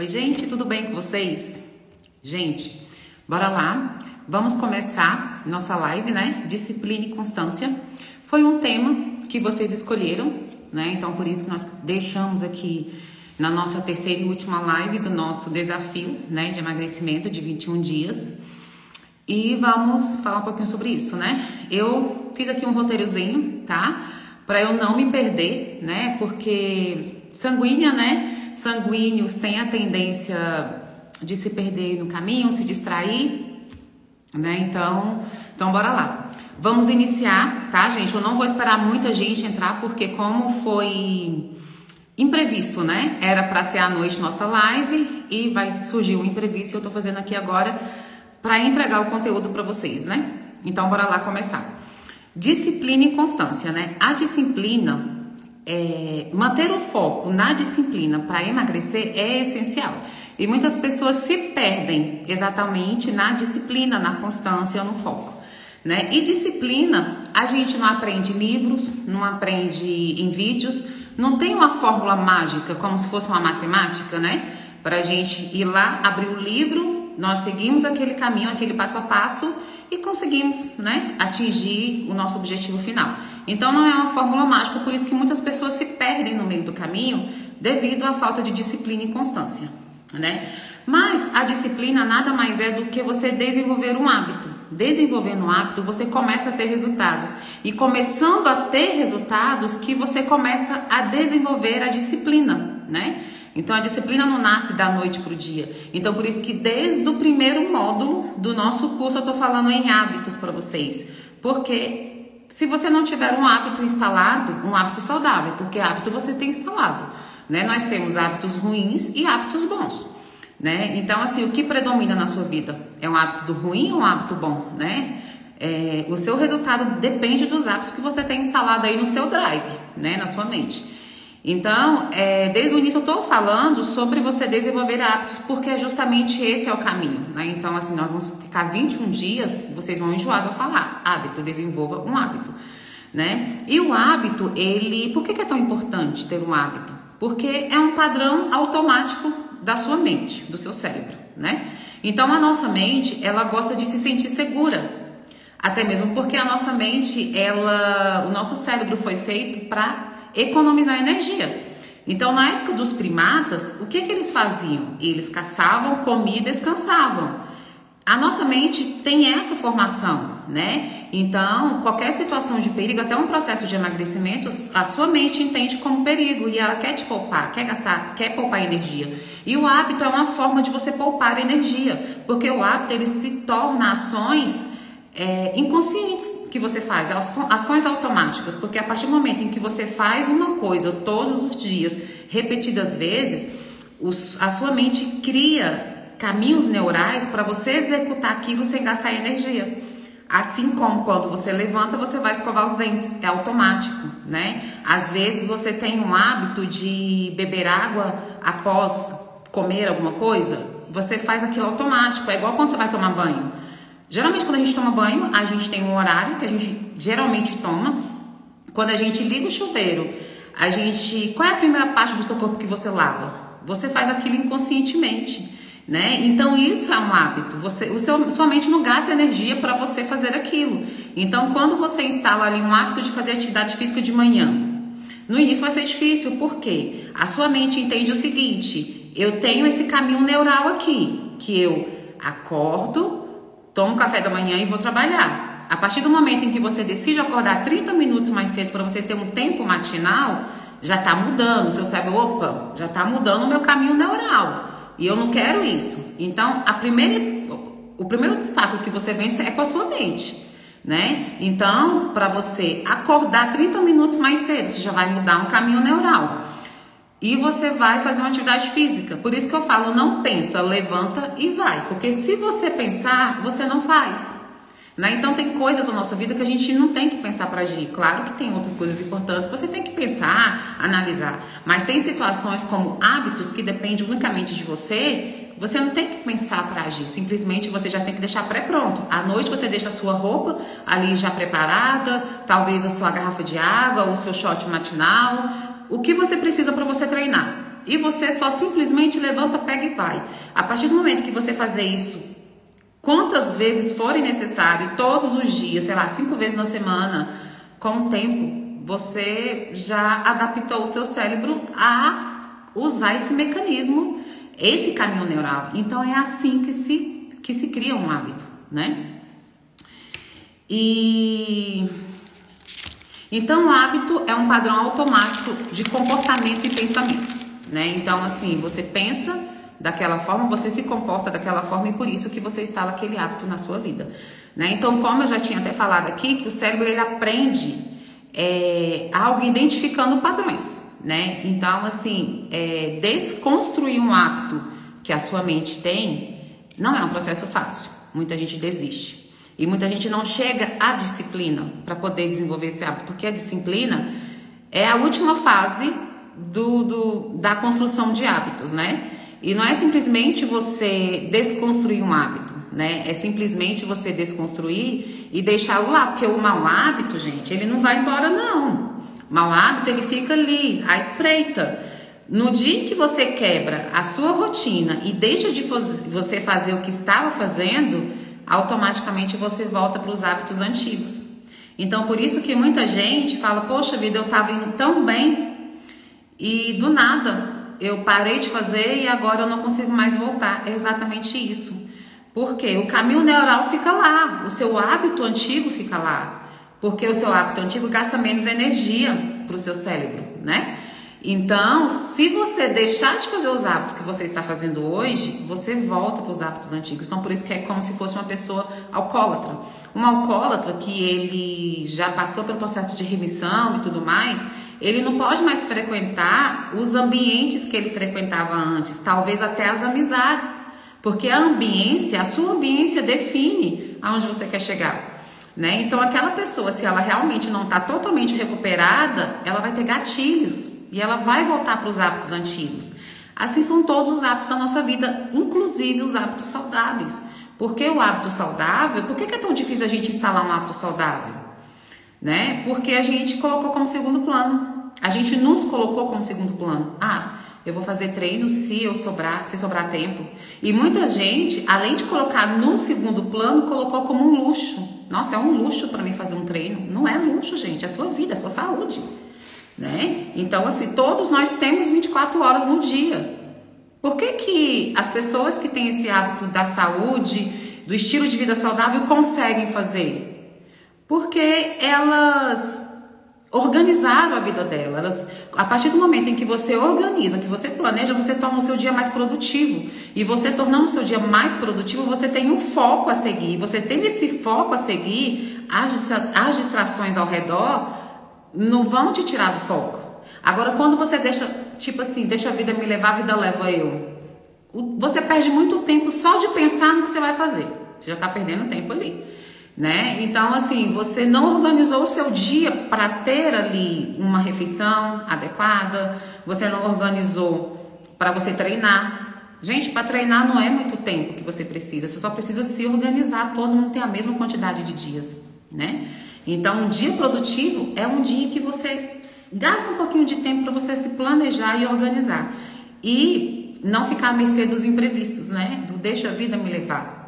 Oi, gente, tudo bem com vocês? Gente, bora lá. Vamos começar nossa live, né? Disciplina e constância. Foi um tema que vocês escolheram, né? Então, por isso que nós deixamos aqui na nossa terceira e última live do nosso desafio, né? De emagrecimento de 21 dias. E vamos falar um pouquinho sobre isso, né? Eu fiz aqui um roteirozinho, tá? Pra eu não me perder, né? Porque sanguínea, né? Sanguíneos têm a tendência de se perder no caminho, se distrair, né? Então bora lá. Vamos iniciar, tá, gente? Eu não vou esperar muita gente entrar, porque como foi imprevisto, né? Era pra ser à noite nossa live e vai surgir um imprevisto e eu tô fazendo aqui agora pra entregar o conteúdo pra vocês, né? Então bora lá começar. Disciplina e constância, né? A disciplina... manter o foco na disciplina para emagrecer é essencial. E muitas pessoas se perdem exatamente na disciplina, na constância, no foco, né? E disciplina a gente não aprende em livros, não aprende em vídeos, não tem uma fórmula mágica como se fosse uma matemática, né? Para a gente ir lá, abrir o livro, nós seguimos aquele caminho, aquele passo a passo e conseguimos, né, atingir o nosso objetivo final. Então não é uma fórmula mágica, por isso que muitas pessoas se perdem no meio do caminho devido à falta de disciplina e constância, né? Mas a disciplina nada mais é do que você desenvolver um hábito. Desenvolvendo um hábito, você começa a ter resultados. E começando a ter resultados que você começa a desenvolver a disciplina, né? Então, a disciplina não nasce da noite para o dia. Então, por isso que desde o primeiro módulo do nosso curso eu tô falando em hábitos para vocês. Porque se você não tiver um hábito instalado, um hábito saudável, porque hábito você tem instalado, né? Nós temos hábitos ruins e hábitos bons, né? Então, assim, o que predomina na sua vida? É um hábito do ruim ou um hábito bom, né? O seu resultado depende dos hábitos que você tem instalado aí no seu drive, né? Na sua mente. Então, desde o início eu tô falando sobre você desenvolver hábitos, porque justamente esse é o caminho, né? Então, assim, nós vamos ficar 21 dias, vocês vão enjoar de eu falar, hábito, desenvolva um hábito, né? E o hábito, por que é tão importante ter um hábito? Porque é um padrão automático da sua mente, do seu cérebro, né? Então, a nossa mente, ela gosta de se sentir segura, até mesmo porque a nossa mente, o nosso cérebro foi feito para economizar energia. Então, na época dos primatas, o que eles faziam? Eles caçavam, comiam e descansavam. A nossa mente tem essa formação, né? Então, qualquer situação de perigo, até um processo de emagrecimento, a sua mente entende como perigo e ela quer te poupar, quer poupar energia. E o hábito é uma forma de você poupar energia, porque o hábito ele se torna ações inconscientes que você faz, ações automáticas, porque a partir do momento em que você faz uma coisa todos os dias, repetidas vezes, a sua mente cria caminhos neurais para você executar aquilo sem gastar energia. Assim como quando você levanta, você vai escovar os dentes, é automático, né? Às vezes você tem um hábito de beber água após comer alguma coisa, você faz aquilo automático, é igual quando você vai tomar banho. Geralmente, quando a gente toma banho, a gente tem um horário que a gente geralmente toma. Quando a gente liga o chuveiro, qual é a primeira parte do seu corpo que você lava? Você faz aquilo inconscientemente, né? Então, isso é um hábito. Sua mente não gasta energia para você fazer aquilo. Então, quando você instala ali um hábito de fazer atividade física de manhã, no início vai ser difícil, porque a sua mente entende o seguinte: eu tenho esse caminho neural aqui, que eu acordo, tomo café da manhã e vou trabalhar. A partir do momento em que você decide acordar 30 minutos mais cedo para você ter um tempo matinal, já está mudando. O seu cérebro, opa, já está mudando o meu caminho neural. E eu não quero isso. Então, o primeiro obstáculo que você vence é com a sua mente, né? Então, para você acordar 30 minutos mais cedo, você já vai mudar um caminho neural. E você vai fazer uma atividade física. Por isso que eu falo, não pensa, levanta e vai. Porque se você pensar, você não faz, né? Então tem coisas na nossa vida que a gente não tem que pensar para agir. Claro que tem outras coisas importantes, você tem que pensar, analisar. Mas tem situações como hábitos que dependem unicamente de você, você não tem que pensar para agir. Simplesmente você já tem que deixar pré-pronto. À noite você deixa a sua roupa ali já preparada, talvez a sua garrafa de água, o seu shot matinal. O que você precisa para você treinar? e você só simplesmente levanta, pega e vai. A partir do momento que você fazer isso, quantas vezes forem necessário, todos os dias, sei lá, 5 vezes na semana, com o tempo, você já adaptou o seu cérebro a usar esse mecanismo, esse caminho neural. Então é assim que se cria um hábito, né? Então o hábito é um padrão automático de comportamento e pensamentos, né? Então assim, você pensa daquela forma, você se comporta daquela forma e por isso que você instala aquele hábito na sua vida, né? Então, como eu já tinha até falado aqui, que o cérebro ele aprende algo identificando padrões, né? Então, assim, desconstruir um hábito que a sua mente tem não é um processo fácil. Muita gente desiste. E muita gente não chega à disciplina para poder desenvolver esse hábito, porque a disciplina é a última fase da construção de hábitos, né? E não é simplesmente você desconstruir um hábito, né? É simplesmente você desconstruir e deixá-lo lá, porque o mau hábito, gente, ele não vai embora, não. O mau hábito, ele fica ali, à espreita. No dia que você quebra a sua rotina e deixa de você fazer o que estava fazendo, automaticamente você volta para os hábitos antigos. Então, por isso que muita gente fala, poxa vida, eu estava indo tão bem e do nada eu parei de fazer e agora eu não consigo mais voltar. É exatamente isso. Porque o caminho neural fica lá, o seu hábito antigo fica lá. Porque o seu hábito antigo gasta menos energia para o seu cérebro, né? Então, se você deixar de fazer os hábitos que você está fazendo hoje, você volta para os hábitos antigos. Então, por isso que é como se fosse uma pessoa alcoólatra. Um alcoólatra que ele já passou pelo processo de remissão e tudo mais, ele não pode mais frequentar os ambientes que ele frequentava antes, talvez até as amizades, porque a sua ambiência define aonde você quer chegar, né? Então aquela pessoa, se ela realmente não está totalmente recuperada, ela vai ter gatilhos e ela vai voltar para os hábitos antigos. Assim são todos os hábitos da nossa vida, inclusive os hábitos saudáveis. Porque o hábito saudável, por que é tão difícil a gente instalar um hábito saudável? Né? Porque a gente colocou como segundo plano. A gente nos colocou como segundo plano. Eu vou fazer treino se sobrar tempo. E muita gente, além de colocar no segundo plano, colocou como um luxo. Nossa, é um luxo para mim fazer um treino. Não é luxo, gente, é sua vida, é sua saúde, né? Então, assim, todos nós temos 24 horas no dia. Por que as pessoas que têm esse hábito da saúde, do estilo de vida saudável, conseguem fazer? Porque elas organizaram a vida delas. A partir do momento em que você organiza, que você planeja, você torna o seu dia mais produtivo. E você tornando o seu dia mais produtivo, você tem um foco a seguir. Você tendo esse foco a seguir, as distrações ao redor não vão te tirar do foco. Agora, quando você deixa, tipo assim, deixa a vida me levar, a vida leva eu. Você perde muito tempo só de pensar no que você vai fazer. Você já está perdendo tempo ali. Né? Então, assim, você não organizou o seu dia para ter ali uma refeição adequada, você não organizou para você treinar. Gente, para treinar não é muito tempo que você precisa só precisa se organizar, todo mundo tem a mesma quantidade de dias, né? Então, um dia produtivo é um dia que você gasta um pouquinho de tempo para você se planejar e organizar. E não ficar à mercê dos imprevistos, né? Do deixa a vida me levar.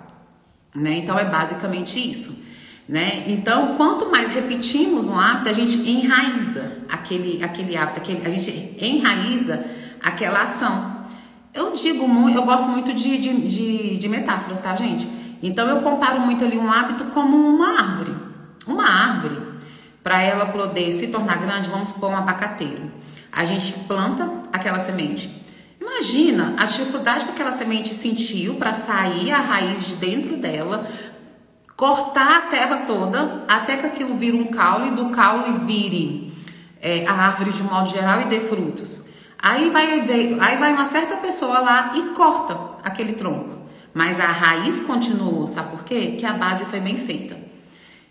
Né? Então é basicamente isso, né? Então quanto mais repetimos um hábito, a gente enraiza aquele hábito, a gente enraiza aquela ação. Eu gosto muito de metáforas, tá, gente? Então eu comparo muito ali um hábito como uma árvore. Uma árvore, para ela poder se tornar grande, vamos supor um abacateiro. A gente planta aquela semente. Imagina a dificuldade que aquela semente sentiu para sair a raiz de dentro dela, cortar a terra toda, até que aquilo vire um caule, e do caule vire a árvore de um modo geral e dê frutos. Aí vai uma certa pessoa lá e corta aquele tronco. Mas a raiz continuou, sabe por quê? Que a base foi bem feita.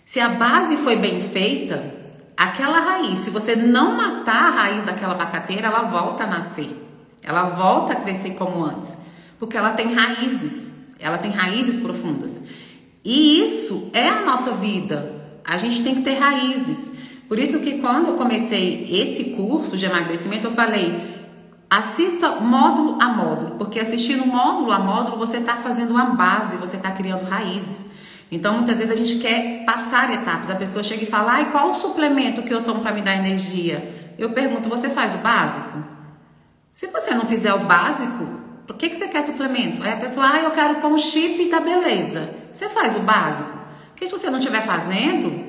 Se a base foi bem feita, aquela raiz, se você não matar a raiz daquela abacateira, ela volta a nascer. Ela volta a crescer como antes, porque ela tem raízes profundas. E isso é a nossa vida. A gente tem que ter raízes. Por isso que quando eu comecei esse curso de emagrecimento, eu falei, Assista módulo a módulo, porque assistindo módulo a módulo você está fazendo uma base, você está criando raízes. Então, muitas vezes a gente quer passar etapas. A pessoa chega e fala, ai, qual o suplemento que eu tomo para me dar energia? Eu pergunto, você faz o básico? Se você não fizer o básico, por que você quer suplemento? Aí a pessoa, ah, eu quero pôr um chip da beleza. Você faz o básico? Porque se você não estiver fazendo,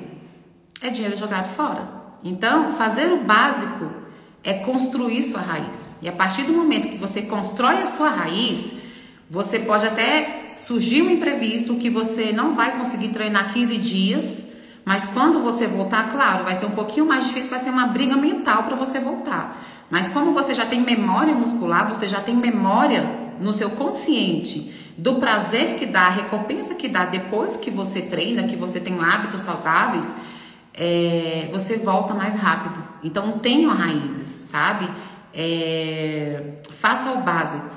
é dinheiro jogado fora. Então, fazer o básico é construir sua raiz. E a partir do momento que você constrói a sua raiz, você pode até surgir um imprevisto que você não vai conseguir treinar 15 dias, mas quando você voltar, claro, vai ser um pouquinho mais difícil, vai ser uma briga mental para você voltar. Mas como você já tem memória muscular, você já tem memória no seu consciente do prazer que dá, a recompensa que dá depois que você treina, que você tem hábitos saudáveis, você volta mais rápido. Então tenha raízes, sabe? Faça o básico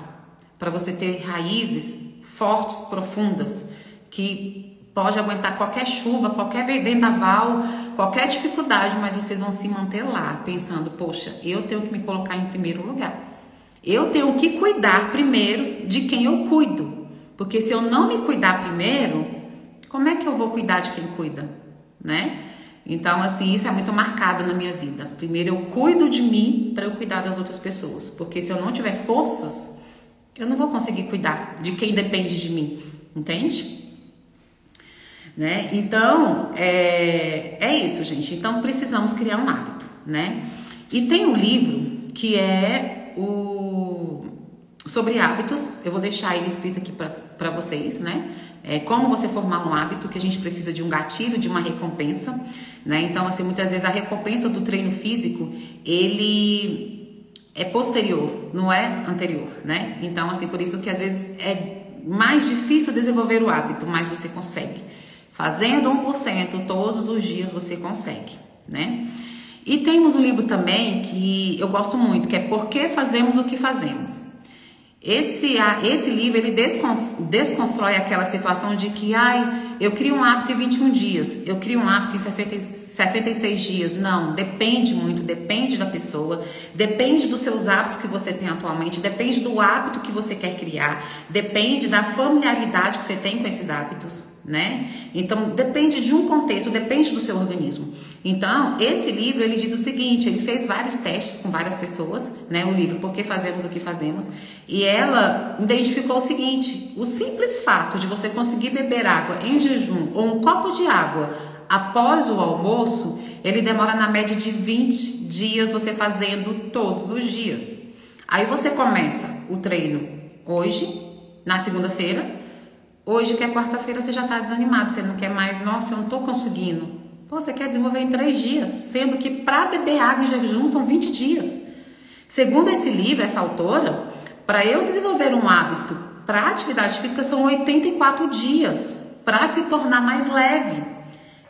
para você ter raízes fortes, profundas, que pode aguentar qualquer chuva, qualquer vendaval, qualquer dificuldade, mas vocês vão se manter lá, pensando, poxa, eu tenho que me colocar em primeiro lugar. Eu tenho que cuidar primeiro de quem eu cuido. Porque se eu não me cuidar primeiro, como é que eu vou cuidar de quem cuida, né? Então, assim, isso é muito marcado na minha vida. Primeiro eu cuido de mim para eu cuidar das outras pessoas. Porque se eu não tiver forças, eu não vou conseguir cuidar de quem depende de mim, entende? Né? Então, é isso, gente. Então, precisamos criar um hábito, né? E tem um livro que é sobre hábitos. Eu vou deixar ele escrito aqui para vocês, né? Como você formar um hábito, que a gente precisa de um gatilho, de uma recompensa, né? Então, assim, muitas vezes a recompensa do treino físico, ele é posterior, não é anterior, né? Então, assim, por isso que às vezes é mais difícil desenvolver o hábito, mas você consegue. Fazendo 1% todos os dias você consegue, né? E temos um livro também que eu gosto muito, que é Por que Fazemos o que Fazemos. Esse livro, ele desconstrói aquela situação de que, eu crio um hábito em 21 dias, eu crio um hábito em 66 dias. Não, depende muito, depende da pessoa, depende dos seus hábitos que você tem atualmente, depende do hábito que você quer criar, depende da familiaridade que você tem com esses hábitos, né? Então, depende de um contexto, depende do seu organismo. Então, esse livro, ele diz o seguinte, ele fez vários testes com várias pessoas, né? O livro Por que Fazemos o que Fazemos, e ela identificou o seguinte, o simples fato de você conseguir beber água em jejum ou um copo de água após o almoço, ele demora na média de 20 dias você fazendo todos os dias. Aí você começa o treino hoje, na segunda-feira, hoje que é quarta-feira você já está desanimado, você não quer mais, nossa, eu não estou conseguindo. Pô, você quer desenvolver em 3 dias, sendo que para beber água em jejum são 20 dias. Segundo esse livro, essa autora, para eu desenvolver um hábito para atividade física são 84 dias para se tornar mais leve.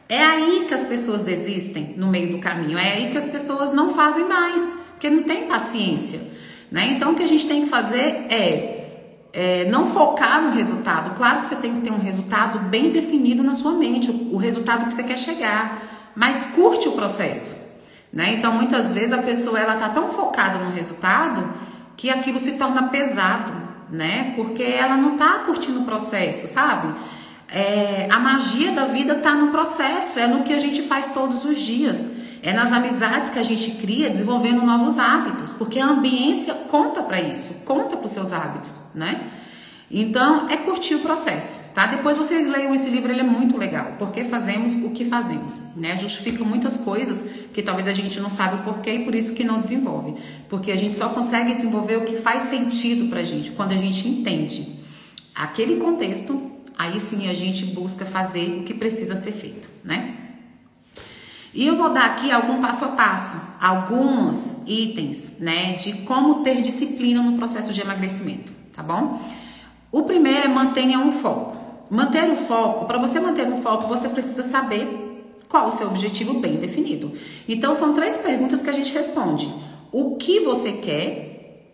É aí que as pessoas desistem no meio do caminho, é aí que as pessoas não fazem mais, porque não tem paciência, né? Então o que a gente tem que fazer é não focar no resultado. Claro que você tem que ter um resultado bem definido na sua mente, o resultado que você quer chegar, mas curte o processo, né? Então muitas vezes a pessoa ela tá tão focada no resultado que aquilo se torna pesado, né? Porque ela não tá curtindo o processo, sabe? A magia da vida tá no processo, é no que a gente faz todos os dias, é nas amizades que a gente cria, desenvolvendo novos hábitos, porque a ambiência conta para isso, conta para os seus hábitos, né? Então, é curtir o processo, tá? Depois vocês leiam esse livro, ele é muito legal. Porque fazemos o que fazemos, né? Justifica muitas coisas que talvez a gente não sabe o porquê e por isso que não desenvolve. Porque a gente só consegue desenvolver o que faz sentido pra gente, quando a gente entende aquele contexto, aí sim a gente busca fazer o que precisa ser feito, né? E eu vou dar aqui algum passo a passo, alguns itens, né? De como ter disciplina no processo de emagrecimento, tá bom? O primeiro é mantenha um foco. Manter o foco, para você manter um foco, você precisa saber qual o seu objetivo bem definido. Então, são 3 perguntas que a gente responde. O que você quer,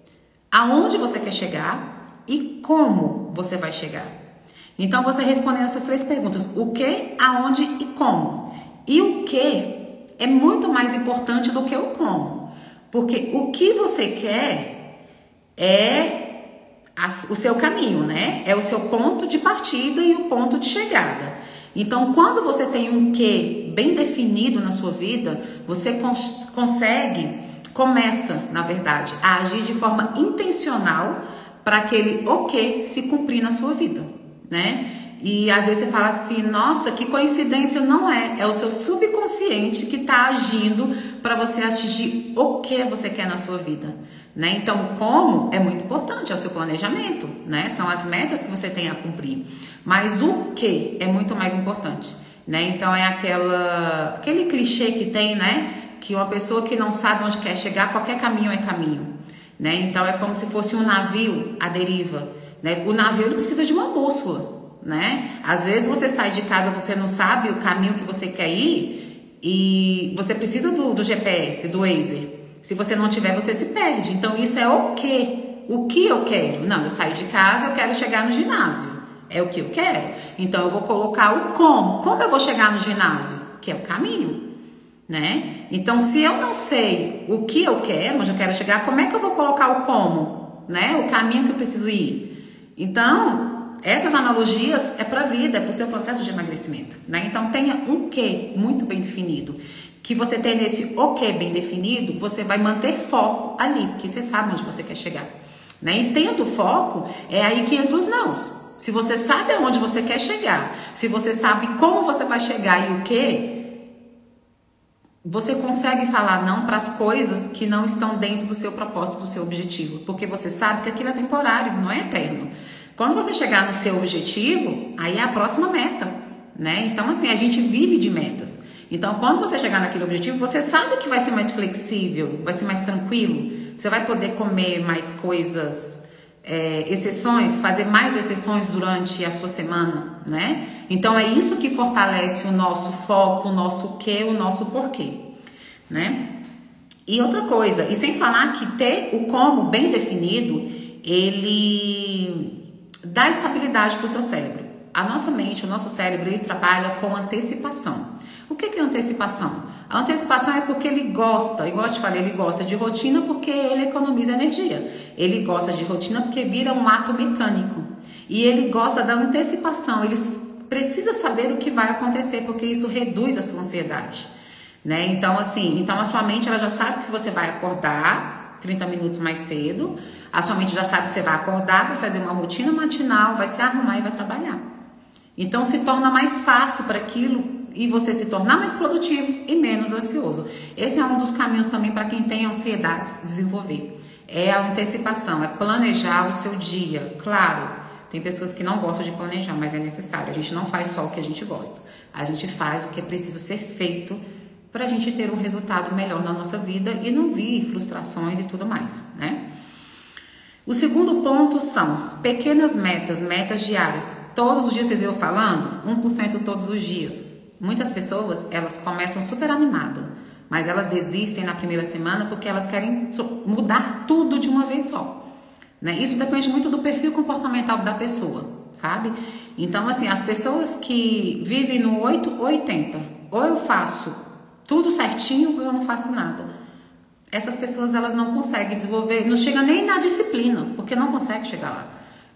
aonde você quer chegar e como você vai chegar. Então, você respondendo essas 3 perguntas, o que, aonde e como. E o que é muito mais importante do que o como. Porque o que você quer o seu caminho, né? É o seu ponto de partida e o ponto de chegada. Então, quando você tem um quê bem definido na sua vida, você começa, na verdade, a agir de forma intencional para aquele o quê se cumprir na sua vida, né? E às vezes você fala assim, nossa, que coincidência, não é? É o seu subconsciente que está agindo para você atingir o que você quer na sua vida, né? Então, como é muito importante, é o seu planejamento, né? São as metas que você tem a cumprir. Mas o que é muito mais importante, né? Então, é aquele clichê que tem, né? Que uma pessoa que não sabe onde quer chegar, qualquer caminho é caminho, né? Então, é como se fosse um navio à deriva, né? O navio ele precisa de uma bússola, né? Às vezes você sai de casa, você não sabe o caminho que você quer ir e você precisa do GPS, do Waze. Se você não tiver, você se perde. Então isso é o quê? O que eu quero? Não, eu saio de casa, eu quero chegar no ginásio. É o que eu quero? Então eu vou colocar o como. Como eu vou chegar no ginásio? Que é o caminho, né? Então se eu não sei o que eu quero, onde eu quero chegar, como é que eu vou colocar o como, né? O caminho que eu preciso ir. Então essas analogias é para a vida, é para o seu processo de emagrecimento, né? Então tenha um quê muito bem definido. Que você tem esse o quê bem definido, você vai manter foco ali, porque você sabe onde você quer chegar, né? E tendo foco, é aí que entra os nãos. Se você sabe aonde você quer chegar, se você sabe como você vai chegar e o quê, você consegue falar não para as coisas que não estão dentro do seu propósito, do seu objetivo, porque você sabe que aquilo é temporário, não é eterno. Quando você chegar no seu objetivo, aí é a próxima meta, né? Então, assim, a gente vive de metas. Então, quando você chegar naquele objetivo, você sabe que vai ser mais flexível, vai ser mais tranquilo. Você vai poder comer mais coisas, exceções, fazer mais exceções durante a sua semana, né? Então, é isso que fortalece o nosso foco, o nosso quê, o nosso porquê, né? E outra coisa, e sem falar que ter o como bem definido, ele dá estabilidade para o seu cérebro. A nossa mente, o nosso cérebro, ele trabalha com antecipação. O que é antecipação? A antecipação é porque ele gosta, igual eu te falei, ele gosta de rotina porque ele economiza energia. Ele gosta de rotina porque vira um ato mecânico. E ele gosta da antecipação, ele precisa saber o que vai acontecer porque isso reduz a sua ansiedade, né? Então, assim, então a sua mente ela já sabe que você vai acordar 30 minutos mais cedo. A sua mente já sabe que você vai acordar, vai fazer uma rotina matinal, vai se arrumar e vai trabalhar. Então se torna mais fácil para aquilo e você se tornar mais produtivo e menos ansioso. Esse é um dos caminhos também para quem tem ansiedades desenvolver. É a antecipação, é planejar o seu dia. Claro, tem pessoas que não gostam de planejar, mas é necessário. A gente não faz só o que a gente gosta. A gente faz o que é preciso ser feito para a gente ter um resultado melhor na nossa vida e não vir frustrações e tudo mais, né? O segundo ponto são pequenas metas, metas diárias. Todos os dias vocês viram falando? 1% todos os dias. Muitas pessoas, elas começam super animadas, mas elas desistem na primeira semana porque elas querem mudar tudo de uma vez só, né? Isso depende muito do perfil comportamental da pessoa, sabe? Então, assim, as pessoas que vivem no 8 ou 80, ou eu faço tudo certinho ou eu não faço nada. Essas pessoas, elas não conseguem desenvolver, não chega nem na disciplina, porque não consegue chegar lá,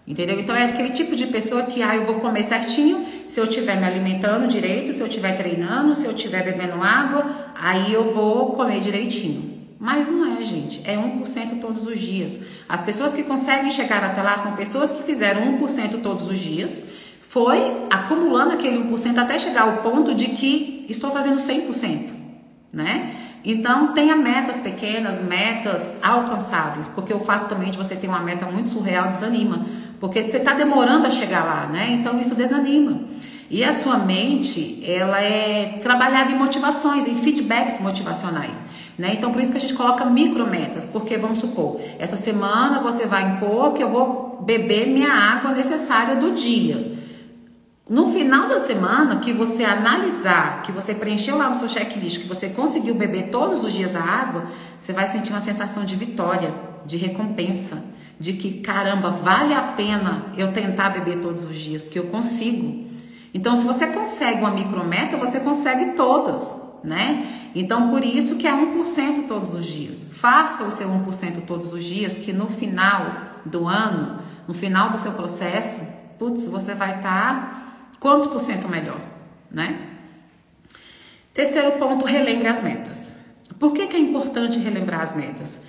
entendeu? Então é aquele tipo de pessoa que, eu vou comer certinho, se eu estiver me alimentando direito, se eu estiver treinando, se eu estiver bebendo água, aí eu vou comer direitinho. Mas não é, gente, é 1% todos os dias. As pessoas que conseguem chegar até lá são pessoas que fizeram 1% todos os dias, foi acumulando aquele 1% até chegar ao ponto de que estou fazendo 100%, né? Então, tenha metas pequenas, metas alcançáveis, porque o fato também de você ter uma meta muito surreal desanima, porque você está demorando a chegar lá, né? Então, isso desanima. E a sua mente, ela é trabalhada em motivações, em feedbacks motivacionais, né? Então, por isso que a gente coloca micrometas, porque vamos supor, essa semana você vai impor que eu vou beber minha água necessária do dia. No final da semana, que você analisar, que você preencheu lá no seu checklist, que você conseguiu beber todos os dias a água, você vai sentir uma sensação de vitória, de recompensa, de que, caramba, vale a pena eu tentar beber todos os dias, porque eu consigo. Então, se você consegue uma micrometa, você consegue todas, né? Então, por isso que é 1% todos os dias. Faça o seu 1% todos os dias, que no final do ano, no final do seu processo, putz, você vai estar quantos por cento melhor, né? Terceiro ponto, relembre as metas. Por que é importante relembrar as metas?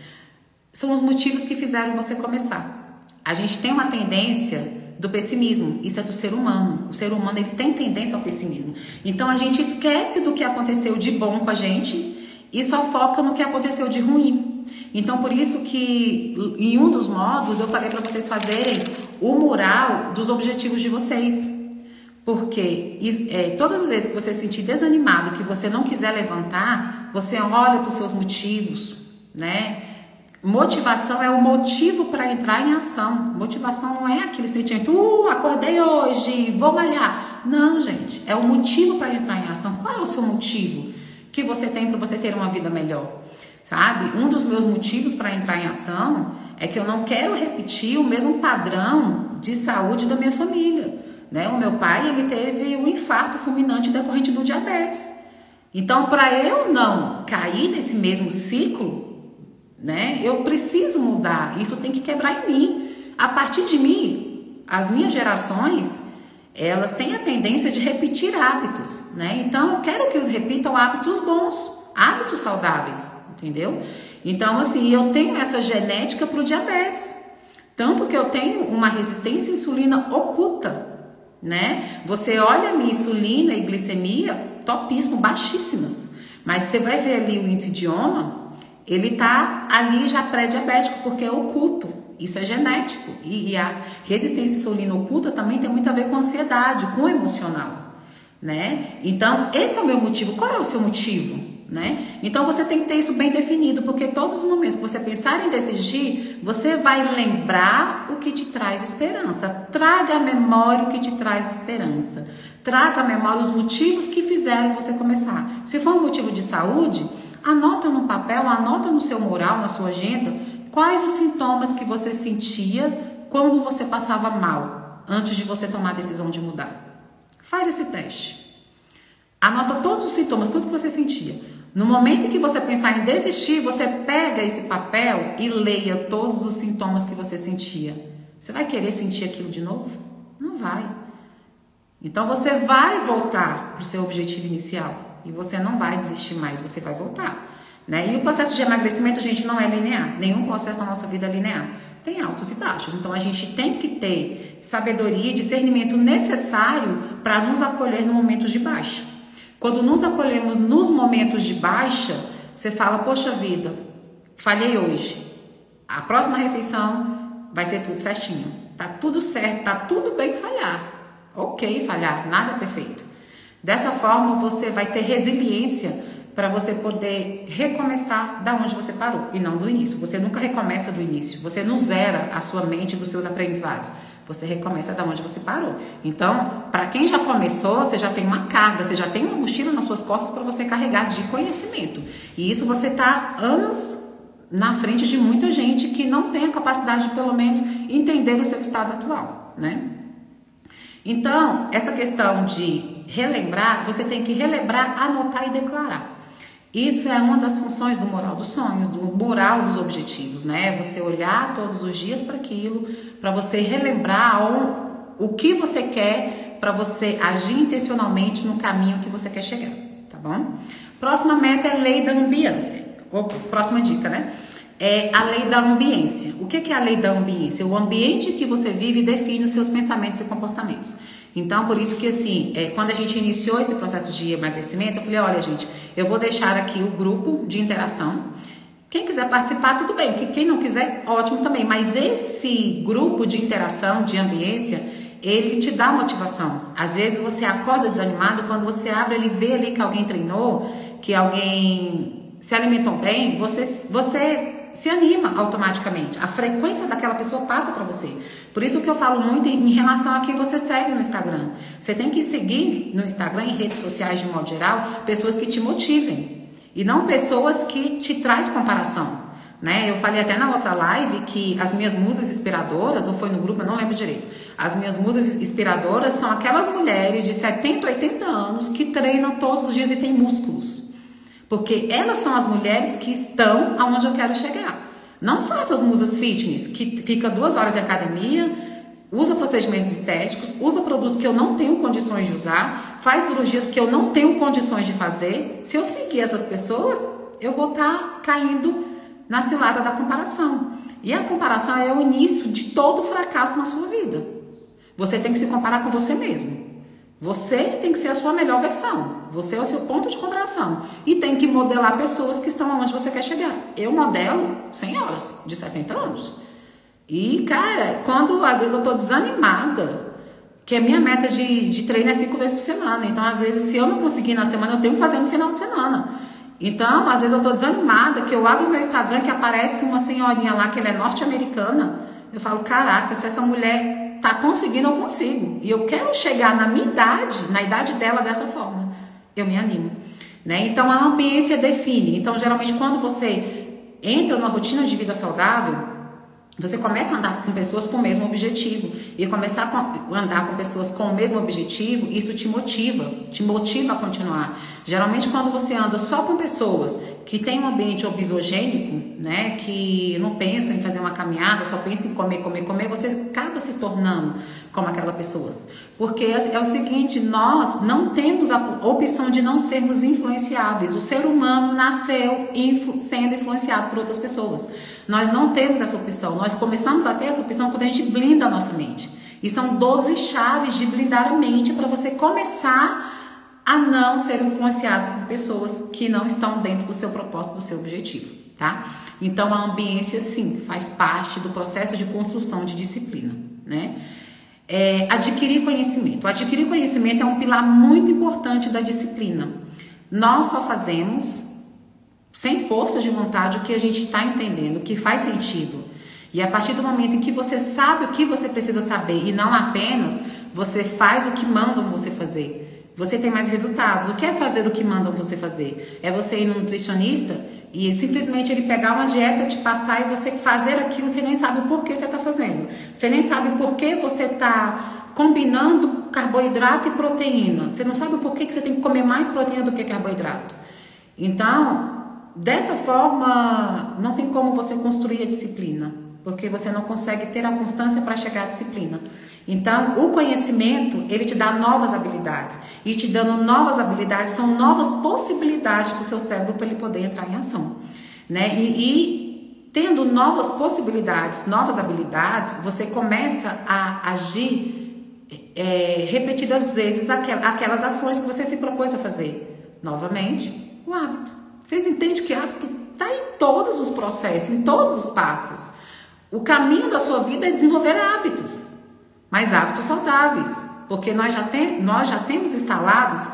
São os motivos que fizeram você começar. A gente tem uma tendência do pessimismo, isso é do ser humano. O ser humano, ele tem tendência ao pessimismo. Então a gente esquece do que aconteceu de bom com a gente e só foca no que aconteceu de ruim. Então por isso que em um dos modos eu falei para vocês fazerem o mural dos objetivos de vocês. Porque todas as vezes que você se sentir desanimado, que você não quiser levantar, você olha para os seus motivos, né? Motivação é o motivo para entrar em ação. Motivação não é aquele sentimento, acordei hoje, vou malhar. Não, gente, é o motivo para entrar em ação. Qual é o seu motivo que você tem para você ter uma vida melhor? Sabe? Um dos meus motivos para entrar em ação é que eu não quero repetir o mesmo padrão de saúde da minha família, né? O meu pai, ele teve um infarto fulminante decorrente do diabetes. Então, para eu não cair nesse mesmo ciclo, né, eu preciso mudar. Isso tem que quebrar em mim. A partir de mim, as minhas gerações, elas têm a tendência de repetir hábitos, né? Então, eu quero que eles repitam hábitos bons, hábitos saudáveis, entendeu? Então, assim, eu tenho essa genética para o diabetes. Tanto que eu tenho uma resistência à insulina oculta, né? Você olha a minha insulina e glicemia, topíssimo, baixíssimas. Mas você vai ver ali o índice de IOMA, ele tá ali já pré-diabético, porque é oculto. Isso é genético. E a resistência à insulina oculta também tem muito a ver com ansiedade, com o emocional, né? Então, esse é o meu motivo. Qual é o seu motivo, né? Então, você tem que ter isso bem definido, porque todos os momentos que você pensar em desistir, você vai lembrar o que te traz esperança. Traga à memória o que te traz esperança. Traga à memória os motivos que fizeram você começar. Se for um motivo de saúde, anota no papel, anota no seu mural, na sua agenda, quais os sintomas que você sentia quando você passava mal, antes de você tomar a decisão de mudar. Faz esse teste. Anota todos os sintomas, tudo que você sentia. No momento em que você pensar em desistir, você pega esse papel e leia todos os sintomas que você sentia. Você vai querer sentir aquilo de novo? Não vai. Então você vai voltar para o seu objetivo inicial. E você não vai desistir mais, você vai voltar, né? E o processo de emagrecimento, gente, não é linear. Nenhum processo na nossa vida é linear. Tem altos e baixos. Então, a gente tem que ter sabedoria e discernimento necessário para nos acolher no momentos de baixa. Quando nos acolhemos nos momentos de baixa, você fala, poxa vida, falhei hoje. A próxima refeição vai ser tudo certinho. Tá tudo certo, tá tudo bem falhar. Ok, falhar, nada é perfeito. Dessa forma, você vai ter resiliência para você poder recomeçar da onde você parou e não do início. Você nunca recomeça do início. Você não zera a sua mente dos seus aprendizados. Você recomeça da onde você parou. Então, para quem já começou, você já tem uma carga, você já tem uma mochila nas suas costas para você carregar de conhecimento. E isso você está anos na frente de muita gente que não tem a capacidade de, pelo menos, entender o seu estado atual, né? Então, essa questão de relembrar, você tem que relembrar, anotar e declarar. Isso é uma das funções do mural dos sonhos, do mural dos objetivos, né? Você olhar todos os dias para aquilo, para você relembrar o que você quer, para você agir intencionalmente no caminho que você quer chegar, tá bom? Próxima meta é a lei da ambiência. Próxima dica, né? É a lei da ambiência. O que é a lei da ambiência? O ambiente que você vive define os seus pensamentos e comportamentos. Então, por isso que assim, quando a gente iniciou esse processo de emagrecimento, eu falei, olha gente, eu vou deixar aqui o grupo de interação. Quem quiser participar, tudo bem. Quem não quiser, ótimo também. Mas esse grupo de interação, de ambiência, ele te dá motivação. Às vezes você acorda desanimado, quando você abre, ele vê ali que alguém treinou, que alguém se alimentou bem, você se anima automaticamente. A frequência daquela pessoa passa para você. Por isso que eu falo muito em relação a quem você segue no Instagram. Você tem que seguir no Instagram, em redes sociais de modo geral, pessoas que te motivem. E não pessoas que te trazem comparação, né? Eu falei até na outra live que as minhas musas inspiradoras, ou foi no grupo, eu não lembro direito. As minhas musas inspiradoras são aquelas mulheres de 70, 80 anos que treinam todos os dias e têm músculos. Porque elas são as mulheres que estão aonde eu quero chegar. Não são essas musas fitness que fica 2 horas em academia, usa procedimentos estéticos, usa produtos que eu não tenho condições de usar, faz cirurgias que eu não tenho condições de fazer. Se eu seguir essas pessoas, eu vou estar caindo na cilada da comparação. E a comparação é o início de todo fracasso na sua vida. Você tem que se comparar com você mesmo. Você tem que ser a sua melhor versão. Você é o seu ponto de comparação. E tem que modelar pessoas que estão onde você quer chegar. Eu modelo senhoras de 70 anos. E, cara, quando às vezes eu tô desanimada, que a minha meta de treino é 5 vezes por semana. Então, às vezes, se eu não conseguir na semana, eu tenho que fazer no final de semana. Então, às vezes eu tô desanimada, que eu abro o meu Instagram que aparece uma senhorinha lá, que ela é norte-americana. Eu falo, caraca, se essa mulher tá conseguindo, eu consigo. E eu quero chegar na minha idade, na idade dela dessa forma. Eu me animo, né? Então, a ambiência define. Então, geralmente, quando você entra numa rotina de vida saudável, você começa a andar com pessoas com o mesmo objetivo. E começar a andar com pessoas com o mesmo objetivo, isso te motiva a continuar. Geralmente, quando você anda só com pessoas que têm um ambiente obesogênico, né, que não pensam em fazer uma caminhada, só pensam em comer, você acaba se tornando como aquela pessoa. Porque é o seguinte, nós não temos a opção de não sermos influenciáveis. O ser humano nasceu sendo influenciado por outras pessoas. Nós não temos essa opção. Nós começamos a ter essa opção quando a gente blinda a nossa mente. E são 12 chaves de blindar a mente para você começar a não ser influenciado por pessoas que não estão dentro do seu propósito, do seu objetivo, tá? Então, a ambiência, sim, faz parte do processo de construção de disciplina, né? Adquirir conhecimento. Adquirir conhecimento é um pilar muito importante da disciplina. Nós só fazemos sem força de vontade o que a gente está entendendo, o que faz sentido. E a partir do momento em que você sabe o que você precisa saber e não apenas você faz o que mandam você fazer, você tem mais resultados. O que é fazer o que mandam você fazer? É você ir no nutricionista e simplesmente ele pegar uma dieta, te passar e você fazer aquilo, você nem sabe o porquê você está fazendo. Você nem sabe por que você está combinando carboidrato e proteína. Você não sabe o porquê que você tem que comer mais proteína do que carboidrato. Então, dessa forma, não tem como você construir a disciplina, porque você não consegue ter a constância para chegar à disciplina. Então, o conhecimento, ele te dá novas habilidades. E te dando novas habilidades, são novas possibilidades para o seu cérebro para ele poder entrar em ação, né? E tendo novas possibilidades, novas habilidades, você começa a agir repetidas vezes aquelas ações que você se propôs a fazer. Novamente, o hábito. Vocês entendem que hábito está em todos os processos, em todos os passos. O caminho da sua vida é desenvolver hábitos, mas hábitos saudáveis, porque nós já temos instalados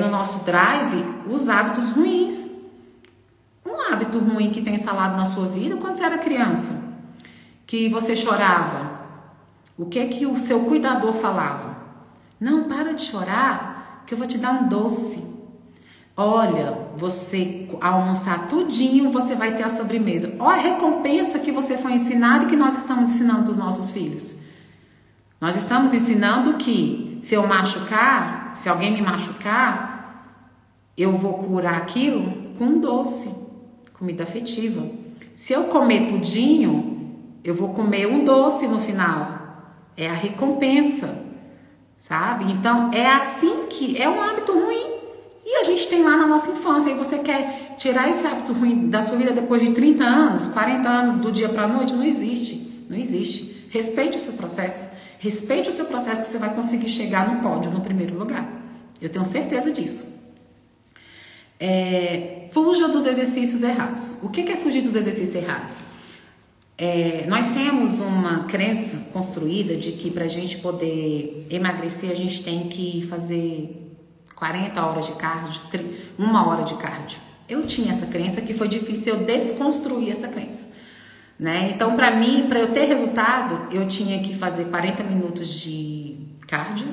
no nosso drive os hábitos ruins. Um hábito ruim que tem instalado na sua vida quando você era criança, que você chorava, o que o seu cuidador falava? Não, para de chorar, que eu vou te dar um doce. Olha, você almoçar tudinho, você vai ter a sobremesa. Olha a recompensa que você foi ensinado e que nós estamos ensinando para os nossos filhos. Nós estamos ensinando que se eu machucar, se alguém me machucar, eu vou curar aquilo com um doce, comida afetiva. Se eu comer tudinho, eu vou comer um doce no final. É a recompensa, sabe? Então, é assim que é um hábito ruim. E a gente tem lá na nossa infância, e você quer tirar esse hábito ruim da sua vida depois de 30 anos, 40 anos, do dia para a noite? Não existe, não existe. Respeite o seu processo, respeite o seu processo que você vai conseguir chegar no pódio, no primeiro lugar. Eu tenho certeza disso. Fuja dos exercícios errados. O que é fugir dos exercícios errados? Nós temos uma crença construída de que para a gente poder emagrecer, a gente tem que fazer 40 horas de cardio, 1 hora de cardio. Eu tinha essa crença que foi difícil eu desconstruir essa crença, né? Então, para mim, para eu ter resultado, eu tinha que fazer 40 minutos de cardio,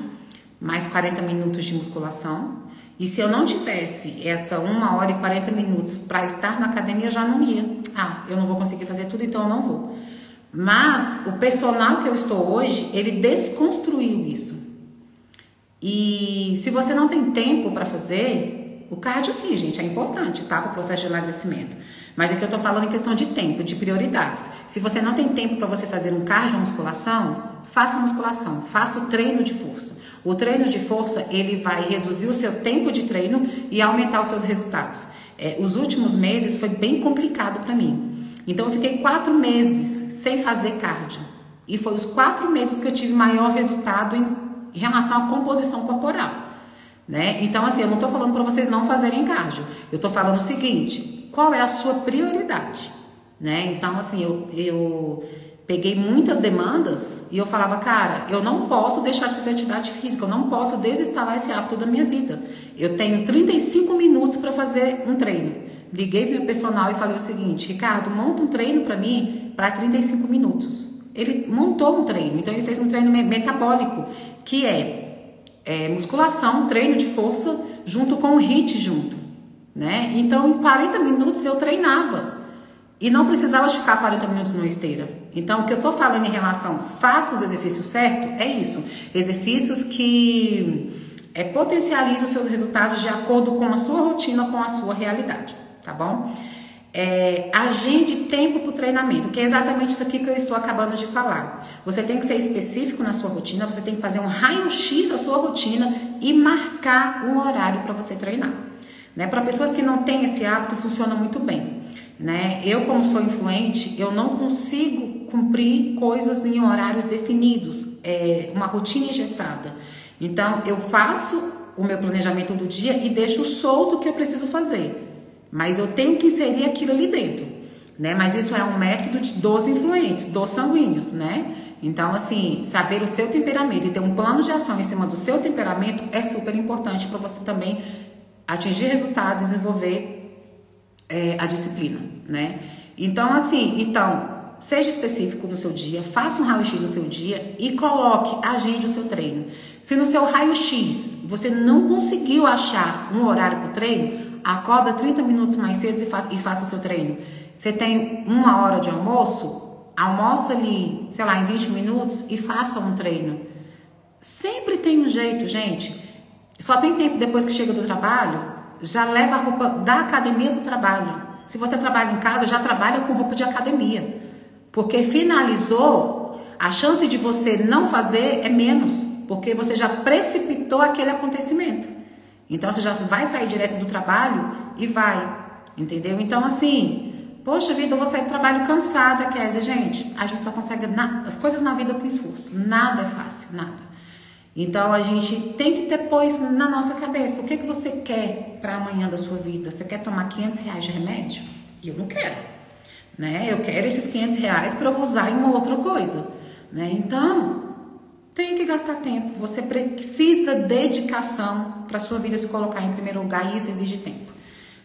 mais 40 minutos de musculação. E se eu não tivesse essa 1 hora e 40 minutos para estar na academia, eu já não ia. Eu não vou conseguir fazer tudo, então eu não vou. Mas o personal que eu estou hoje, ele desconstruiu isso. E se você não tem tempo para fazer, O cardio, sim, gente, é importante, tá? Para o processo de emagrecimento. Mas aqui eu tô falando em questão de tempo, de prioridades. Se você não tem tempo para você fazer um cardio ou musculação, faça musculação, faça o treino de força. O treino de força, ele vai reduzir o seu tempo de treino e aumentar os seus resultados. Os últimos meses foi bem complicado para mim. Então eu fiquei 4 meses sem fazer cardio. E foi os 4 meses que eu tive maior resultado em relação à composição corporal, né? Então assim, eu não tô falando para vocês não fazerem cardio. Eu tô falando o seguinte, qual é a sua prioridade, né? Então assim, eu peguei muitas demandas e eu falava, cara, eu não posso deixar de fazer atividade física, eu não posso desinstalar esse hábito da minha vida. Eu tenho 35 minutos para fazer um treino. Liguei pro meu personal e falei o seguinte, Ricardo, monta um treino para mim para 35 minutos. Ele montou um treino, então ele fez um treino metabólico, que é musculação, treino de força, junto com o HIIT junto, né? Então, em 40 minutos eu treinava e não precisava de ficar 40 minutos numa esteira. Então, o que eu tô falando em relação, faça os exercícios certos, é isso. Exercícios que potencializam os seus resultados de acordo com a sua rotina, com a sua realidade, tá bom? Agende tempo para o treinamento, que é exatamente isso aqui que eu estou acabando de falar. Você tem que ser específico na sua rotina, você tem que fazer um raio-x da sua rotina e marcar um horário para você treinar, né? Para pessoas que não têm esse hábito, funciona muito bem, né? Eu, como sou influente, eu não consigo cumprir coisas em horários definidos, uma rotina engessada. Então, eu faço o meu planejamento do dia e deixo solto o que eu preciso fazer. Mas eu tenho que inserir aquilo ali dentro, né? Mas isso é um método dos influentes, dos sanguíneos, né? Então, assim, saber o seu temperamento e ter um plano de ação em cima do seu temperamento é super importante para você também atingir resultados, desenvolver a disciplina, né? Então, assim, seja específico no seu dia, faça um raio-x do seu dia e agende o seu treino. Se no seu raio-x você não conseguiu achar um horário para o treino, acorda 30 minutos mais cedo e faça o seu treino. Você tem 1 hora de almoço, almoça ali, sei lá, em 20 minutos e faça um treino. Sempre tem um jeito, gente. Só tem tempo depois que chega do trabalho, já leva a roupa da academia para o trabalho. Se você trabalha em casa, já trabalha com roupa de academia. Porque finalizou, a chance de você não fazer é menos, porque você já precipitou aquele acontecimento. Então, você já vai sair direto do trabalho e vai, entendeu? Então, assim, poxa vida, eu vou sair do trabalho cansada, Kézia. Gente, a gente só consegue as coisas na vida com esforço. Nada é fácil, nada. Então, a gente tem que ter pois na nossa cabeça, o que você quer para amanhã da sua vida? Você quer tomar R$500 de remédio? Eu não quero, né? Eu quero esses R$500 para eu usar em uma outra coisa, né? Então, tem que gastar tempo, você precisa dedicação para a sua vida se colocar em primeiro lugar e isso exige tempo,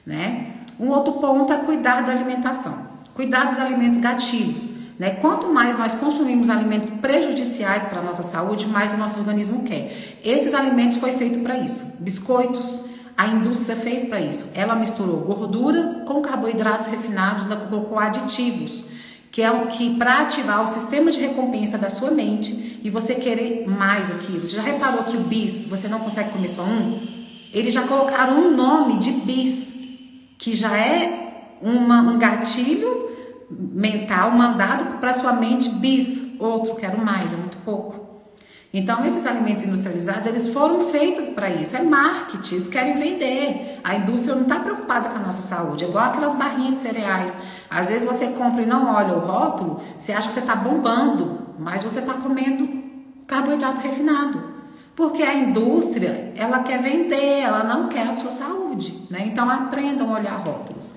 né? Um outro ponto é cuidar da alimentação, cuidar dos alimentos gatilhos, né? Quanto mais nós consumimos alimentos prejudiciais para a nossa saúde, mais o nosso organismo quer. Esses alimentos foi feito para isso, biscoitos, a indústria fez para isso, ela misturou gordura com carboidratos refinados, ela colocou aditivos, que é o que para ativar o sistema de recompensa da sua mente e você querer mais aquilo. Você já reparou que o bis, você não consegue comer só um? Eles já colocaram um nome de bis, que já é um gatilho mental mandado para sua mente, bis, outro, quero mais, é muito pouco. Então, esses alimentos industrializados, eles foram feitos para isso, é marketing, eles querem vender. A indústria não está preocupada com a nossa saúde, é igual aquelas barrinhas de cereais. Às vezes você compra e não olha o rótulo, você acha que você está bombando, mas você está comendo carboidrato refinado. Porque a indústria, ela quer vender, ela não quer a sua saúde, né? Então, aprendam a olhar rótulos,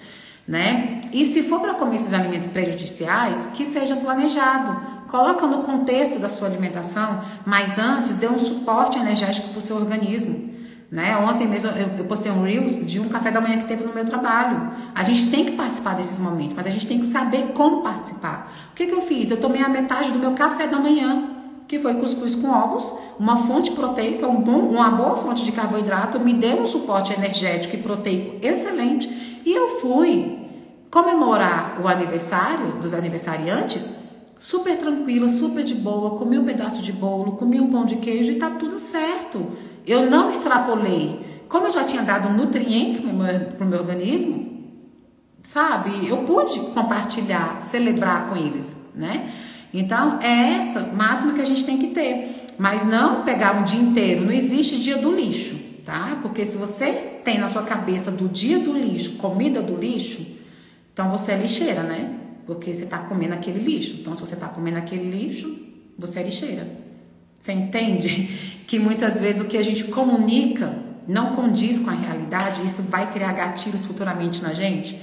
né? E se for para comer esses alimentos prejudiciais, que seja planejado. Coloca no contexto da sua alimentação, mas antes dê um suporte energético para o seu organismo, né? Ontem mesmo eu postei um Reels de um café da manhã que teve no meu trabalho. A gente tem que participar desses momentos, mas a gente tem que saber como participar. O que eu fiz? Eu tomei a metade do meu café da manhã, que foi cuscuz com ovos, uma fonte proteica, uma boa fonte de carboidrato, me deu um suporte energético e proteico excelente, e eu fui comemorar o aniversário dos aniversariantes super tranquila, super de boa, comi um pedaço de bolo, comi um pão de queijo e tá tudo certo. Eu não extrapolei. como eu já tinha dado nutrientes pro meu organismo, sabe? Eu pude compartilhar, celebrar com eles, né? Então, é essa máxima que a gente tem que ter. Mas não pegar um dia inteiro. Não existe dia do lixo, tá? Porque se você tem na sua cabeça do dia do lixo, comida do lixo, então você é lixeira, né? Porque você tá comendo aquele lixo. Então, se você tá comendo aquele lixo, você é lixeira. Você entende que muitas vezes o que a gente comunica não condiz com a realidade? Isso vai criar gatilhos futuramente na gente?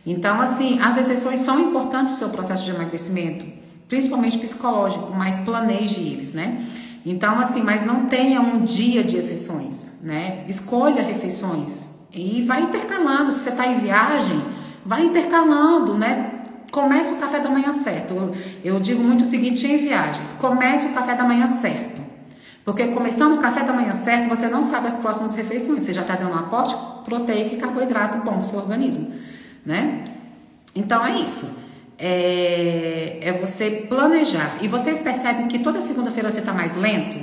Então, assim, as exceções são importantes para o seu processo de emagrecimento, principalmente psicológico, mas planeje eles, né? Então, assim, mas não tenha um dia de exceções, né? Escolha refeições e vai intercalando. Se você está em viagem, vai intercalando, né? Comece o café da manhã certo. Eu digo muito o seguinte em viagens: comece o café da manhã certo. Porque começando o café da manhã certo, você não sabe as próximas refeições. Você já está dando um aporte proteico e carboidrato bom para o seu organismo, né? Então é isso. É você planejar. E vocês percebem que toda segunda-feira você está mais lento?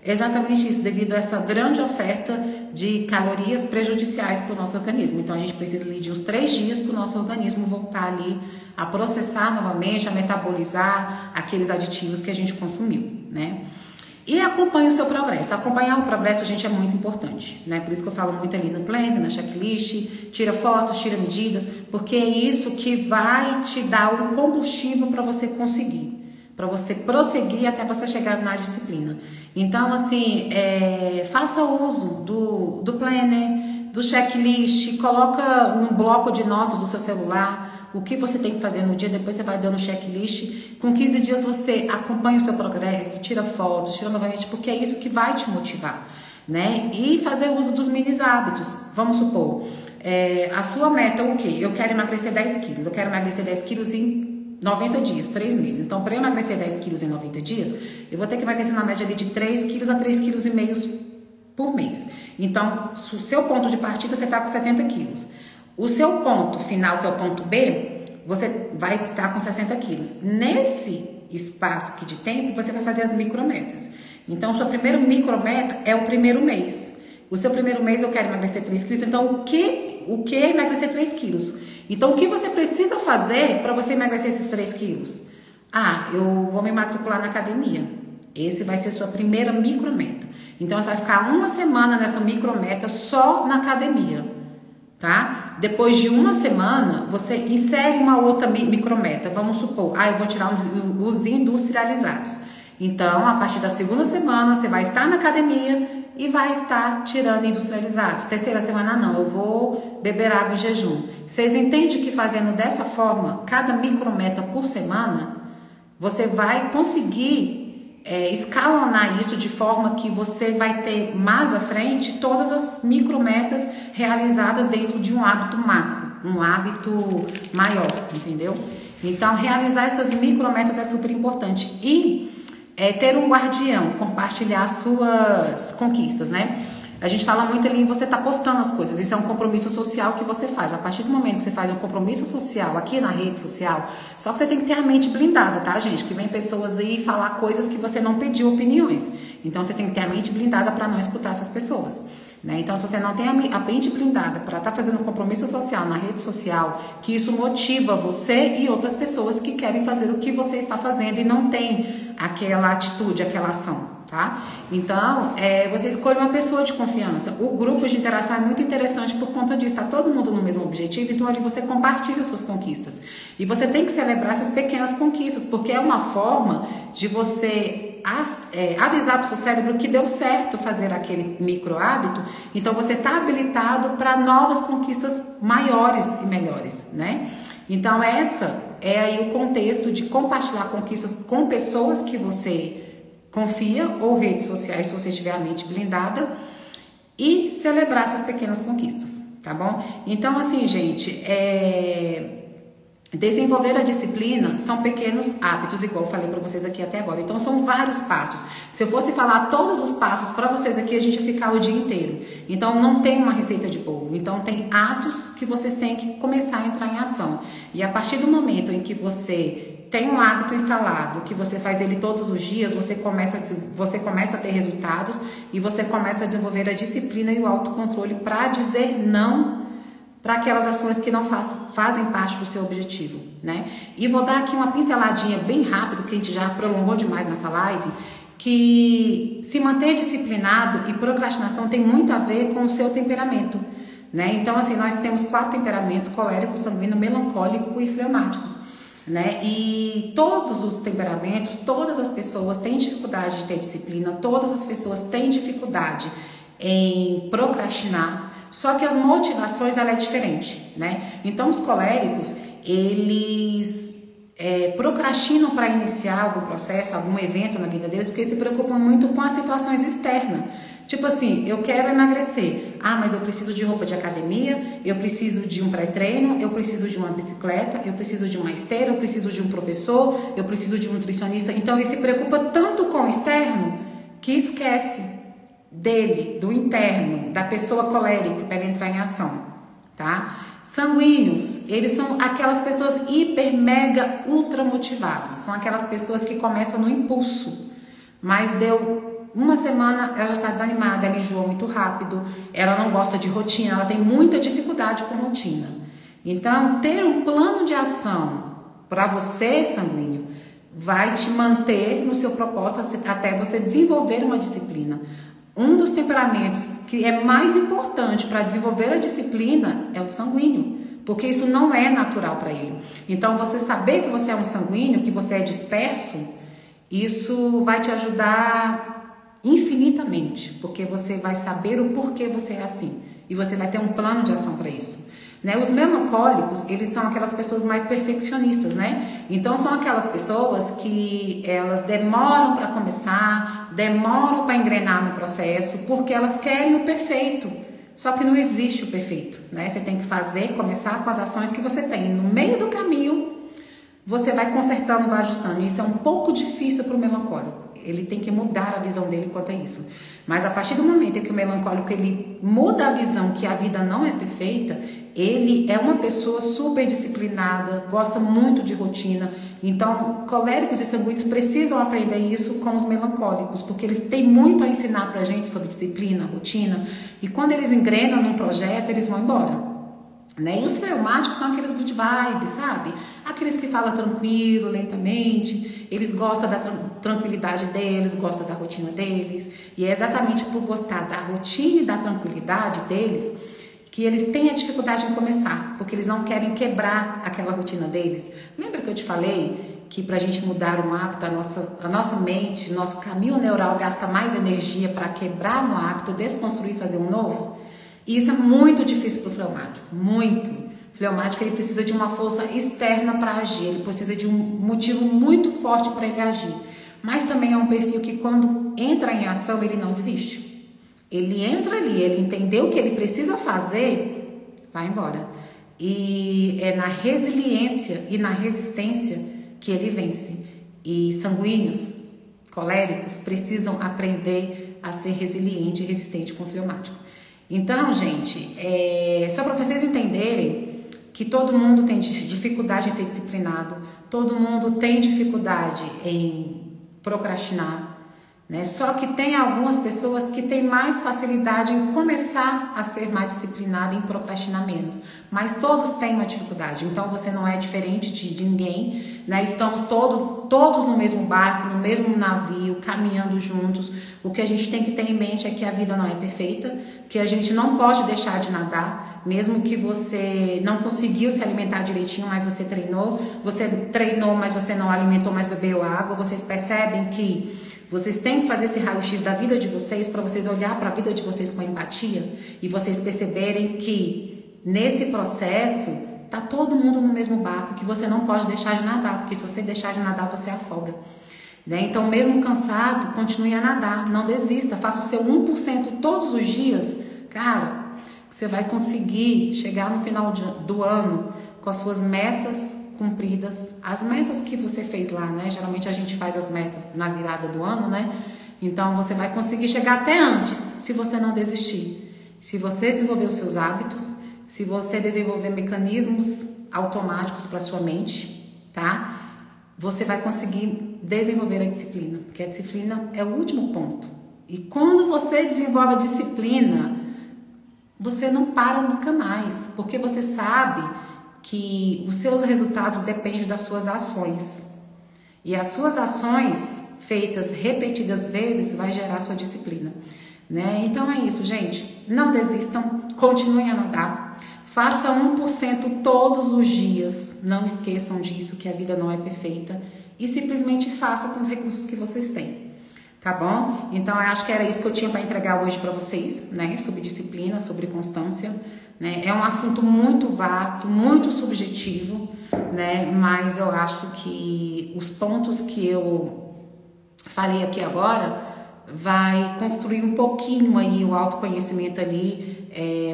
Exatamente isso, devido a essa grande oferta de calorias prejudiciais para o nosso organismo. Então a gente precisa ali de uns 3 dias para o nosso organismo voltar ali a processar novamente, a metabolizar aqueles aditivos que a gente consumiu, né? E acompanhe o seu progresso. Acompanhar o progresso, gente, é muito importante, né? Por isso que eu falo muito ali no planner, na checklist, tira fotos, tira medidas, porque é isso que vai te dar um combustível para você conseguir, para você prosseguir até você chegar na disciplina. Então, assim, faça uso do planner, do checklist, coloca um bloco de notas do seu celular, o que você tem que fazer no dia, depois você vai dando checklist. Com 15 dias você acompanha o seu progresso, tira fotos, tira novamente, porque é isso que vai te motivar, né? E fazer uso dos mini hábitos. Vamos supor, a sua meta é o quê? Eu quero emagrecer 10 quilos. Eu quero emagrecer 10 quilos em 90 dias, 3 meses. Então, para eu emagrecer 10 quilos em 90 dias, eu vou ter que emagrecer na média ali de 3 quilos a 3,5 quilos por mês. Então, o seu ponto de partida, você está com 70 quilos. O seu ponto final, que é o ponto B, você vai estar com 60 quilos. Nesse espaço aqui de tempo, você vai fazer as micrometas. Então, sua primeira micrometa é o primeiro mês. O seu primeiro mês eu quero emagrecer 3 quilos. Então, o que é emagrecer 3 quilos? Então, o que você precisa fazer para você emagrecer esses 3 quilos? Eu vou me matricular na academia. Esse vai ser sua primeira micrometa. Então, você vai ficar uma semana nessa micrometa só na academia. Tá? Depois de uma semana, você insere uma outra micrometa. Vamos supor, eu vou tirar os industrializados. Então, a partir da segunda semana, você vai estar na academia e vai estar tirando industrializados. Terceira semana, não, eu vou beber água em jejum. Vocês entendem que fazendo dessa forma, cada micrometa por semana, você vai conseguir escalonar isso de forma que você vai ter mais à frente todas as micrometas realizadas dentro de um hábito macro, um hábito maior, entendeu? Então, realizar essas micrometas é super importante. E ter um guardião, compartilhar suas conquistas, né? A gente fala muito ali em você estar postando as coisas. Isso é um compromisso social que você faz. A partir do momento que você faz um compromisso social aqui na rede social, só que você tem que ter a mente blindada, tá, gente? Que vem pessoas aí falar coisas que você não pediu opiniões. Então, você tem que ter a mente blindada para não escutar essas pessoas, né? Então, se você não tem a mente blindada para estar fazendo um compromisso social na rede social, que isso motiva você e outras pessoas que querem fazer o que você está fazendo e não tem aquela atitude, aquela ação. Tá? Então, você escolhe uma pessoa de confiança. O grupo de interação é muito interessante por conta disso. Está todo mundo no mesmo objetivo, então ali você compartilha suas conquistas. E você tem que celebrar essas pequenas conquistas, porque é uma forma de você avisar para o seu cérebro que deu certo fazer aquele micro hábito. Então, você está habilitado para novas conquistas maiores e melhores, né? Então, essa é aí o contexto de compartilhar conquistas com pessoas que você confia, ou redes sociais, se você tiver a mente blindada, e celebrar essas pequenas conquistas, tá bom? Então, assim, gente, desenvolver a disciplina são pequenos hábitos, igual eu falei para vocês aqui até agora. Então, são vários passos. Se eu fosse falar todos os passos para vocês aqui, a gente ia ficar o dia inteiro. Então, não tem uma receita de bolo. Então, tem atos que vocês têm que começar a entrar em ação. E a partir do momento em que você tem um hábito instalado, que você faz ele todos os dias, você começa a ter resultados e você começa a desenvolver a disciplina e o autocontrole para dizer não para aquelas ações que não fazem parte do seu objetivo, né? E vou dar aqui uma pinceladinha bem rápido, que a gente já prolongou demais nessa live, que se manter disciplinado e procrastinação tem muito a ver com o seu temperamento, né? Então, assim, nós temos 4 temperamentos: colérico, sanguíneo, melancólico e fleumáticos, né? E todos os temperamentos, todas as pessoas têm dificuldade de ter disciplina, todas as pessoas têm dificuldade em procrastinar, só que as motivações, ela é diferente, né? Então, os coléricos, eles procrastinam para iniciar algum processo, algum evento na vida deles, porque se preocupam muito com as situações externas. Tipo assim, eu quero emagrecer. Ah, mas eu preciso de roupa de academia, eu preciso de um pré-treino, eu preciso de uma bicicleta, eu preciso de uma esteira, eu preciso de um professor, eu preciso de um nutricionista. Então, ele se preocupa tanto com o externo que esquece dele, do interno, da pessoa colérica, para ele entrar em ação, tá? Sanguíneos, eles são aquelas pessoas hiper, mega, ultra motivados. São aquelas pessoas que começam no impulso, mas deu uma semana, ela está desanimada, ela enjoa muito rápido, ela não gosta de rotina, ela tem muita dificuldade com rotina. Então, ter um plano de ação para você, sanguíneo, vai te manter no seu propósito até você desenvolver uma disciplina. Um dos temperamentos que é mais importante para desenvolver a disciplina é o sanguíneo, porque isso não é natural para ele. Então, você saber que você é um sanguíneo, que você é disperso, isso vai te ajudar infinitamente, porque você vai saber o porquê você é assim e você vai ter um plano de ação para isso, né? Os melancólicos, eles são aquelas pessoas mais perfeccionistas, né? Então, são aquelas pessoas que elas demoram para começar, demoram para engrenar no processo, porque elas querem o perfeito. Só que não existe o perfeito, né? Você tem que começar com as ações que você tem. No meio do caminho, você vai consertando, vai ajustando. Isso é um pouco difícil para o melancólico. Ele tem que mudar a visão dele quanto a isso. Mas a partir do momento em que o melancólico ele muda a visão que a vida não é perfeita, ele é uma pessoa super disciplinada, gosta muito de rotina. Então, coléricos e sanguíneos precisam aprender isso com os melancólicos, porque eles têm muito a ensinar pra gente sobre disciplina, rotina. E quando eles engrenam num projeto, eles vão embora, né? E os fleumáticos são aqueles good vibes, sabe? Aqueles que falam tranquilo, lentamente, eles gostam da tranquilidade deles, gostam da rotina deles, e é exatamente por gostar da rotina e da tranquilidade deles que eles têm a dificuldade em começar, porque eles não querem quebrar aquela rotina deles. Lembra que eu te falei que para a gente mudar um hábito, a nossa mente, nosso caminho neural gasta mais energia para quebrar um hábito, desconstruir e fazer um novo? E isso é muito difícil para o fleumático, muito. O fleumático ele precisa de uma força externa para agir, ele precisa de um motivo muito forte para ele agir. Mas também é um perfil que quando entra em ação, ele não desiste. Ele entra ali, ele entendeu o que ele precisa fazer, vai embora. E é na resiliência e na resistência que ele vence. E sanguíneos, coléricos, precisam aprender a ser resiliente e resistente com o fleumático. Então, gente, só para vocês entenderem que todo mundo tem dificuldade em ser disciplinado, todo mundo tem dificuldade em procrastinar, né? Só que tem algumas pessoas que têm mais facilidade em começar a ser mais disciplinada e em procrastinar menos. Mas todos têm uma dificuldade, então você não é diferente de ninguém, né? Estamos todos no mesmo barco, no mesmo navio, caminhando juntos. O que a gente tem que ter em mente é que a vida não é perfeita, que a gente não pode deixar de nadar, mesmo que você não conseguiu se alimentar direitinho, mas você treinou, mas você não alimentou, mas bebeu água. Vocês percebem que vocês têm que fazer esse raio-x da vida de vocês para vocês olhar para a vida de vocês com empatia e vocês perceberem que nesse processo tá todo mundo no mesmo barco, que você não pode deixar de nadar, porque se você deixar de nadar, você afoga, né? Então, mesmo cansado, continue a nadar, não desista, faça o seu 1% todos os dias, cara, você vai conseguir chegar no final do ano com as suas metas cumpridas, as metas que você fez lá, né? Geralmente a gente faz as metas na virada do ano, né? Então você vai conseguir chegar até antes, se você não desistir. Se você desenvolver os seus hábitos, se você desenvolver mecanismos automáticos para sua mente, tá? você vai conseguir desenvolver a disciplina, porque a disciplina é o último ponto. E quando você desenvolve a disciplina, você não para nunca mais, porque você sabe que os seus resultados dependem das suas ações. E as suas ações feitas repetidas vezes vai gerar a sua disciplina, né? Então é isso, gente. Não desistam, continuem a nadar. Faça 1% todos os dias. Não esqueçam disso, que a vida não é perfeita. E simplesmente faça com os recursos que vocês têm. Tá bom? Então, eu acho que era isso que eu tinha para entregar hoje para vocês, né? Sobre disciplina, sobre constância, né? É um assunto muito vasto, muito subjetivo, né? Mas eu acho que os pontos que eu falei aqui agora vai construir um pouquinho aí o autoconhecimento ali,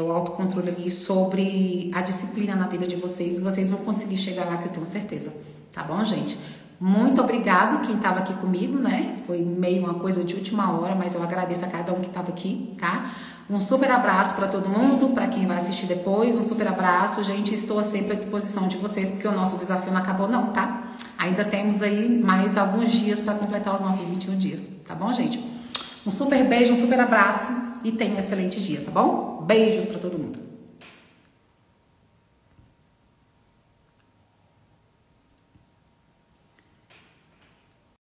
o autocontrole ali sobre a disciplina na vida de vocês. E vocês vão conseguir chegar lá, que eu tenho certeza. Tá bom, gente? Muito obrigado quem estava aqui comigo, né? Foi meio uma coisa de última hora, mas eu agradeço a cada um que estava aqui, tá? Um super abraço para todo mundo, para quem vai assistir depois, um super abraço, gente. Estou sempre à disposição de vocês, porque o nosso desafio não acabou não, tá? Ainda temos aí mais alguns dias para completar os nossos 21 dias, tá bom, gente? Um super beijo, um super abraço e tenha um excelente dia, tá bom? Beijos para todo mundo.